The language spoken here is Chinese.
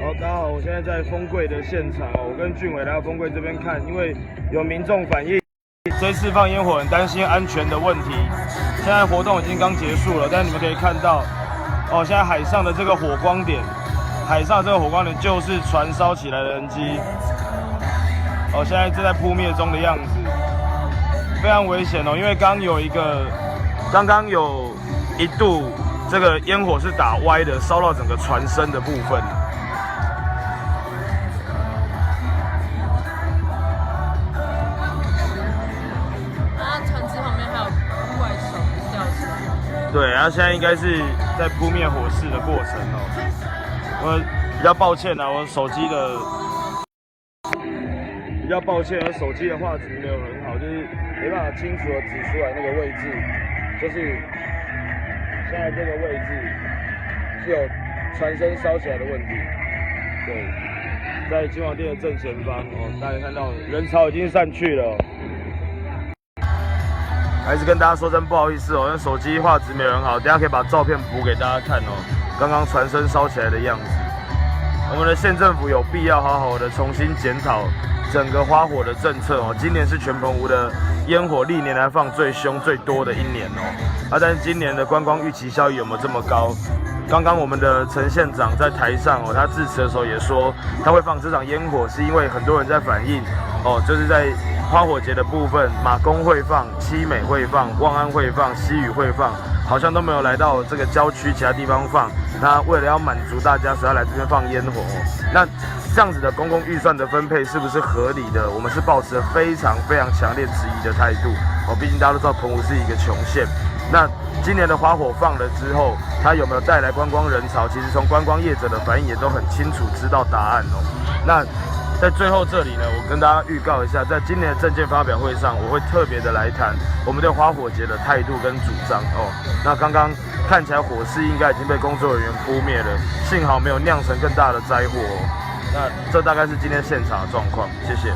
好，大家好，我现在在丰贵的现场哦，我跟俊伟来到丰贵这边看，因为有民众反映这次放烟火很担心安全的问题。现在活动已经刚结束了，但是你们可以看到，哦，现在海上的这个火光点，就是船烧起来的痕迹。哦，现在正在扑灭中的样子，非常危险哦，因为刚刚有一度这个烟火是打歪的，烧到整个船身的部分。对，然后现在应该是在扑灭火势的过程哦。我比较抱歉啊，我手机的画质没有很好，就是没办法清楚的指出来那个位置，就是现在这个位置是有船身烧起来的问题。对，在金华店的正前方哦，大家看到人潮已经散去了哦。还是跟大家说声不好意思哦，因为手机画质没有很好，等一下可以把照片补给大家看哦。刚刚船身烧起来的样子，我们的县政府有必要好好的重新检讨整个花火的政策哦。今年是全澎湖的烟火历年来放最凶最多的一年哦。但是今年的观光预期效益有没有这么高？刚刚我们的陈县长在台上哦，他致辞的时候也说，他会放这场烟火是因为很多人在反映哦，就是在花火节的部分，马公会放、七美会放、望安会放、西屿会放，好像都没有来到这个郊区其他地方放。那为了要满足大家，所以要来这边放烟火哦。那这样子的公共预算的分配是不是合理的？我们是抱持了非常非常强烈质疑的态度哦。毕竟大家都知道澎湖是一个穷县。那今年的花火放了之后，它有没有带来观光人潮？其实从观光业者的反应也都很清楚知道答案哦。那在最后这里呢，我跟大家预告一下，在今年的政见发表会上，我会特别的来谈我们对花火节的态度跟主张哦。那刚刚看起来火势应该已经被工作人员扑灭了，幸好没有酿成更大的灾祸哦。那这大概是今天现场的状况，谢谢。